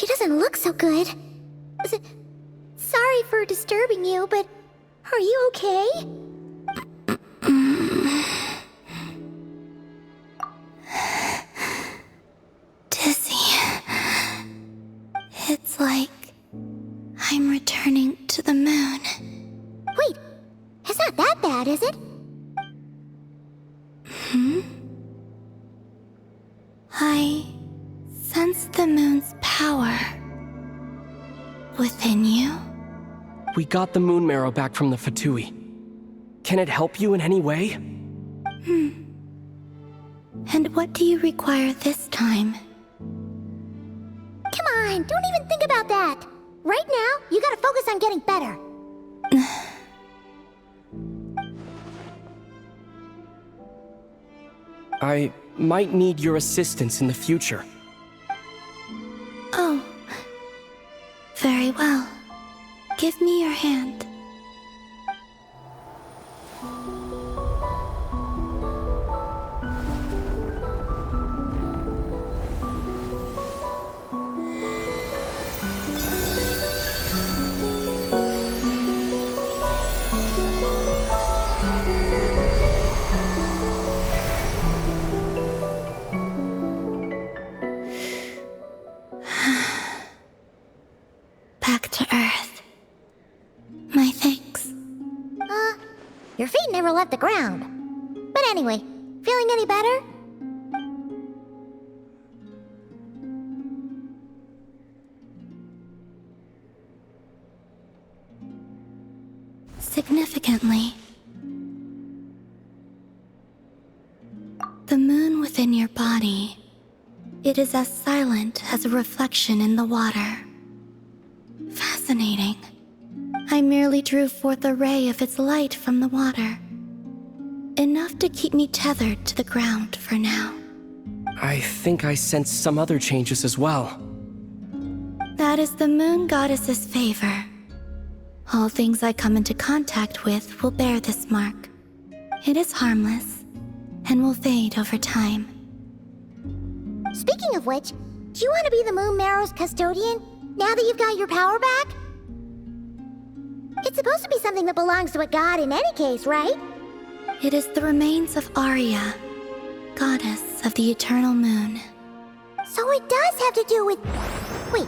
She doesn't look so good. Sorry for disturbing you, but are you okay? Dizzy. It's like I'm returning to the moon. Wait, it's not that bad, is it? I sense the moon's power within you. We got the moon marrow back from the Fatui. Can it help you in any way? And what do you require this time? Come on, don't even think about that. Right now, you gotta focus on getting better. I might need your assistance in the future. Oh. Very well. Give me your hand. Back to Earth. My thanks. Your feet never left the ground. But anyway, feeling any better? Significantly. The moon within your body, it is as silent as a reflection in the water. Fascinating. I merely drew forth a ray of its light from the water. Enough to keep me tethered to the ground for now. I think I sense some other changes as well. That is the moon goddess's favor. All things I come into contact with will bear this mark. It is harmless, and will fade over time. Speaking of which, do you want to be the Moon Marrow's custodian, now that you've got your power back? It's supposed to be something that belongs to a god in any case, right? It is the remains of Arya, goddess of the eternal moon. So it does have to do with... Wait,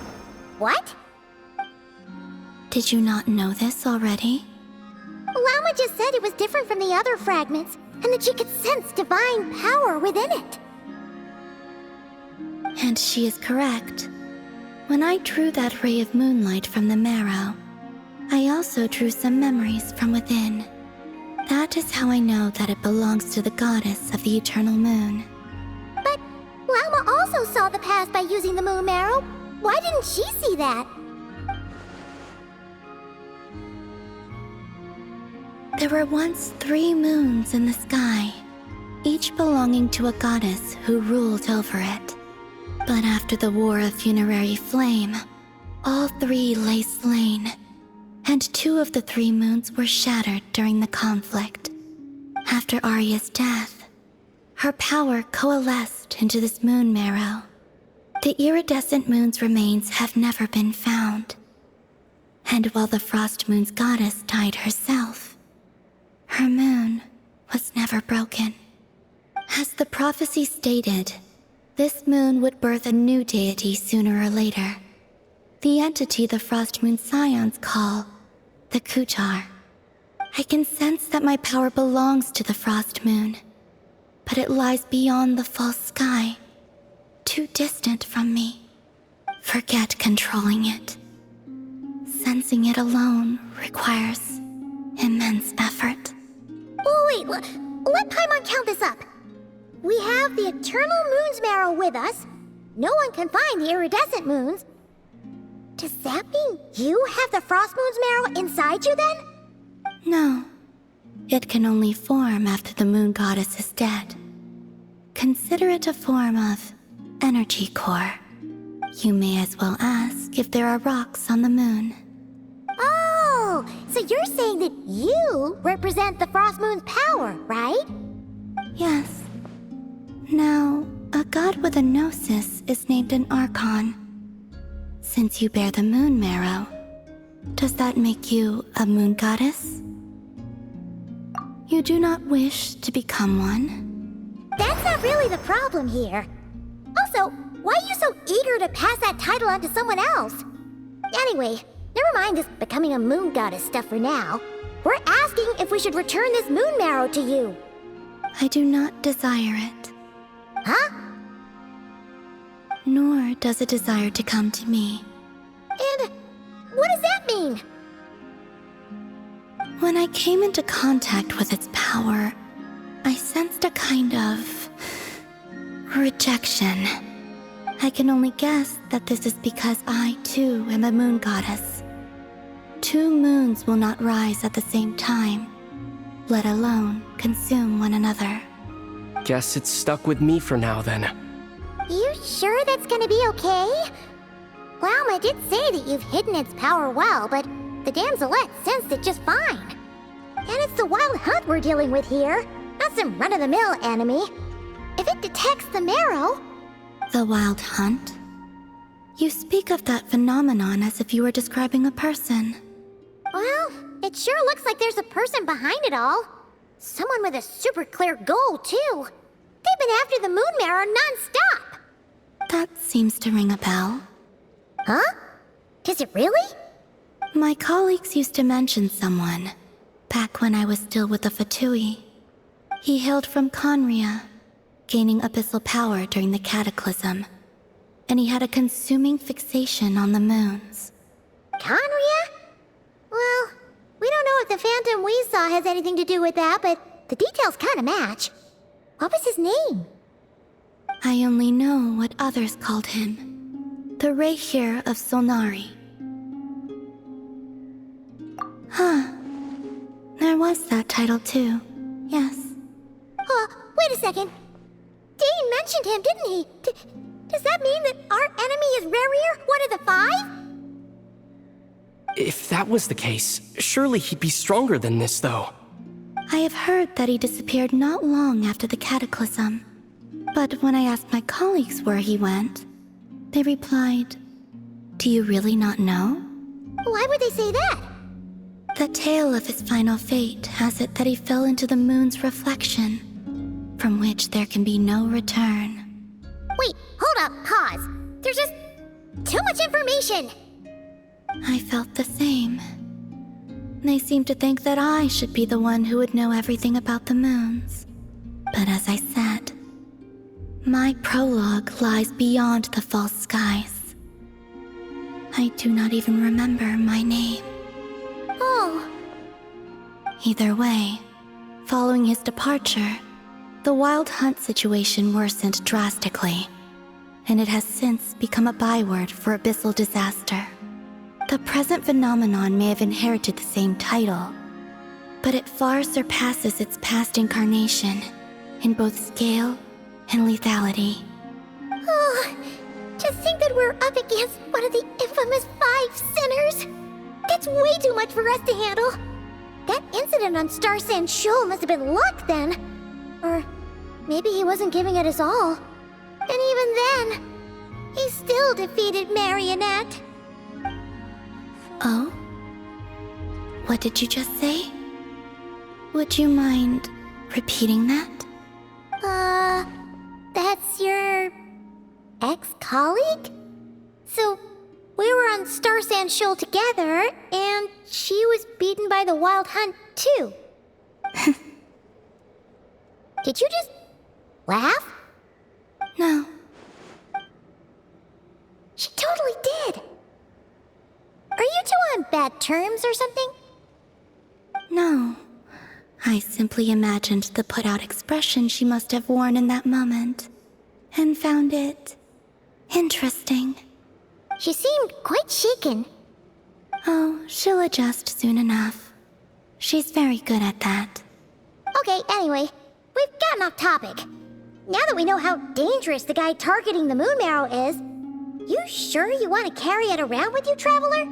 what? Did you not know this already? Lama just said it was different from the other fragments, and that she could sense divine power within it. And she is correct. When I drew that ray of moonlight from the marrow, I also drew some memories from within. That is how I know that it belongs to the goddess of the eternal moon. But Lama also saw the past by using the Moon Marrow. Why didn't she see that? There were once 3 moons in the sky, each belonging to a goddess who ruled over it. But after the War of Funerary Flame, all 3 lay slain, and 2 of the 3 moons were shattered during the conflict. After Arya's death, her power coalesced into this moon marrow. The iridescent moon's remains have never been found. And while the Frost Moon's goddess died herself, her moon was never broken. As the prophecy stated, this moon would birth a new deity sooner or later. The entity the Frost Moon Scions call the Kutar. I can sense that my power belongs to the Frost Moon, but it lies beyond the false sky, too distant from me. Forget controlling it. Sensing it alone requires immense effort. Oh, wait, let Paimon count this up. We have the Eternal Moon's Marrow with us. No one can find the iridescent moons. Does that mean you have the Frost Moon's Marrow inside you then? No. It can only form after the moon goddess is dead. Consider it a form of energy core. You may as well ask if there are rocks on the moon. Oh, so you're saying that you represent the Frost Moon's power, right? Yes. Now, a god with a gnosis is named an Archon. Since you bear the moon marrow, does that make you a moon goddess? You do not wish to become one? That's not really the problem here. Also, why are you so eager to pass that title on to someone else? Anyway, never mind this becoming a moon goddess stuff for now. We're asking if we should return this moon marrow to you. I do not desire it, Huh? nor does it desire to come to me. And what does that mean? When I came into contact with its power, I sensed a kind of rejection. I can only guess that this is because I, too, am a moon goddess. 2 moons will not rise at the same time, let alone consume one another. Guess it's stuck with me for now then. You sure that's gonna be okay? Glauma did say that you've hidden its power well, but the damselette sensed it just fine. And it's the wild hunt we're dealing with here, not some run-of-the-mill enemy. If it detects the marrow... The wild hunt? You speak of that phenomenon as if you were describing a person. Well, it sure looks like there's a person behind it all. Someone with a super clear goal, too. They've been after the moon marrow non-stop. That seems to ring a bell. Huh? Does it really? My colleagues used to mention someone, back when I was still with the Fatui. He hailed from Conria, gaining abyssal power during the Cataclysm, and he had a consuming fixation on the moons. Conria? Well, we don't know if the phantom we saw has anything to do with that, but the details kind of match. What was his name? I only know what others called him. The Rehir of Solnari. Huh. There was that title too. Yes. Wait a second. Dane mentioned him, didn't he? Does that mean that our enemy is Rerir, one of the 5? If that was the case, surely he'd be stronger than this, though. I have heard that he disappeared not long after the Cataclysm. But when I asked my colleagues where he went, they replied, "Do you really not know?" Why would they say that? The tale of his final fate has it that he fell into the moon's reflection, from which there can be no return. Wait, hold up, pause. There's just too much information. I felt the same. They seemed to think that I should be the one who would know everything about the moons. But as I said, my prologue lies beyond the false skies. I do not even remember my name. Oh, Either way, following his departure, the wild hunt situation worsened drastically, and it has since become a byword for abyssal disaster. The present phenomenon may have inherited the same title, but it far surpasses its past incarnation in both scale and lethality. oh, to think that we're up against one of the infamous 5 sinners. That's way too much for us to handle. That incident on Star Sand Shoal must have been luck then. Or maybe he wasn't giving it his all. And even then, he still defeated Marionette. Oh? What did you just say? Would you mind repeating that? That's your ex-colleague? So, we were on Star Sand Shoal together, and she was beaten by the Wild Hunt, too. Did you just laugh? No. She totally did. Are you two on bad terms or something? No. I simply imagined the put-out expression she must have worn in that moment, and found it interesting. She seemed quite shaken. Oh, she'll adjust soon enough. She's very good at that. Okay, anyway, we've gotten off topic. Now that we know how dangerous the guy targeting the moon marrow is, you sure you want to carry it around with you, Traveler?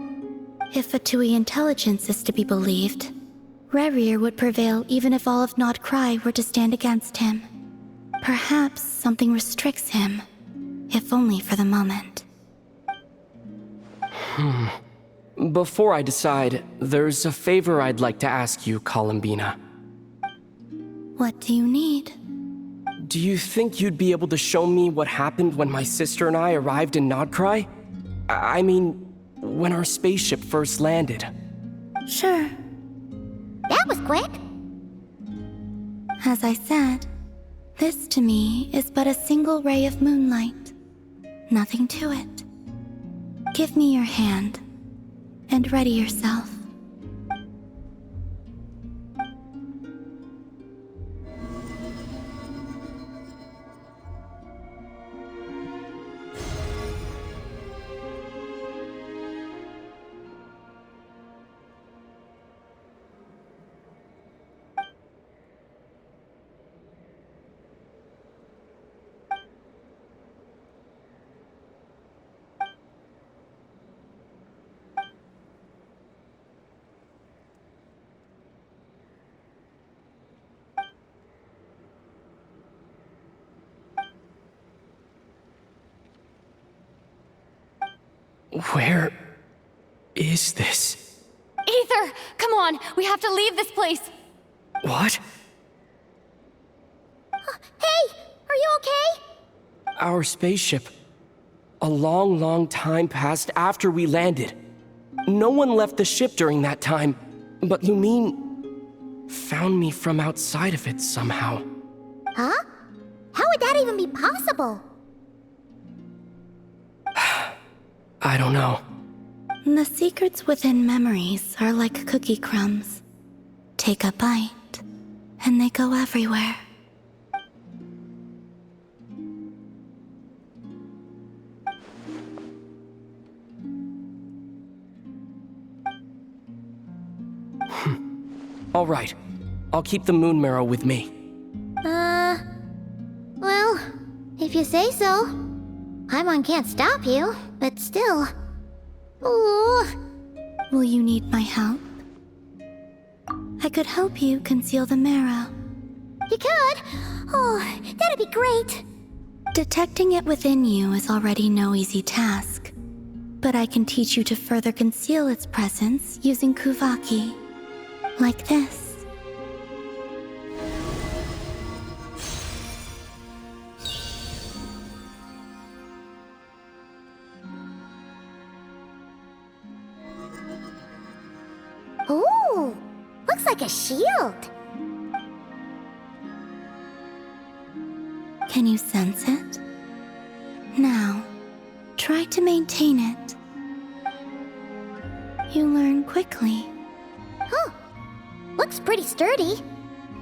If Fatui intelligence is to be believed, Rerir would prevail even if all of Nod Cry were to stand against him. Perhaps something restricts him, if only for the moment. Before I decide, there's a favor I'd like to ask you, Columbina. What do you need? Do you think you'd be able to show me what happened when my sister and I arrived in Nodcry? I mean, when our spaceship first landed. Sure. That was quick. As I said, this to me is but a single ray of moonlight. Nothing to it. Give me your hand, and ready yourself. Where is this? Aether, come on, we have to leave this place. What? Hey, are you okay? Our spaceship. A long, long time passed after we landed. No one left the ship during that time, but Lumine found me from outside of it somehow. Huh? How would that even be possible? I don't know. The secrets within memories are like cookie crumbs. Take a bite, and they go everywhere. All right. I'll keep the moon marrow with me. Well, if you say so. Paimon can't stop you, but still. Ooh. Will you need my help? I could help you conceal the marrow. You could? Oh, that'd be great. Detecting it within you is already no easy task, but I can teach you to further conceal its presence using Kuvaki. Like this. Ooh, looks like a shield. Can you sense it? Now, try to maintain it. You learn quickly. Huh. Looks pretty sturdy.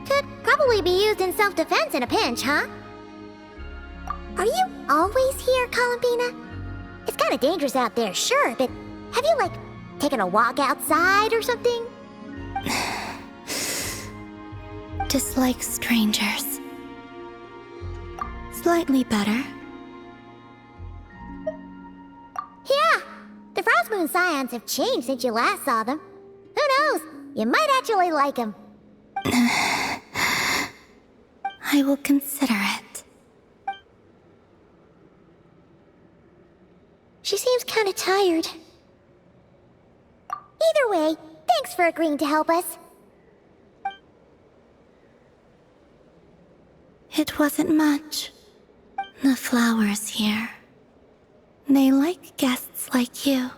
Could probably be used in self-defense in a pinch, huh? Are you always here, Columbina? It's kinda dangerous out there, sure, but have you, like, taken a walk outside or something? Dislike strangers. Slightly better. Yeah, the Frostmoon Scions have changed since you last saw them. Who knows? You might actually like them. I will consider it. She seems kinda tired. Either way, thanks for agreeing to help us. It wasn't much. The flowers here. They like guests like you.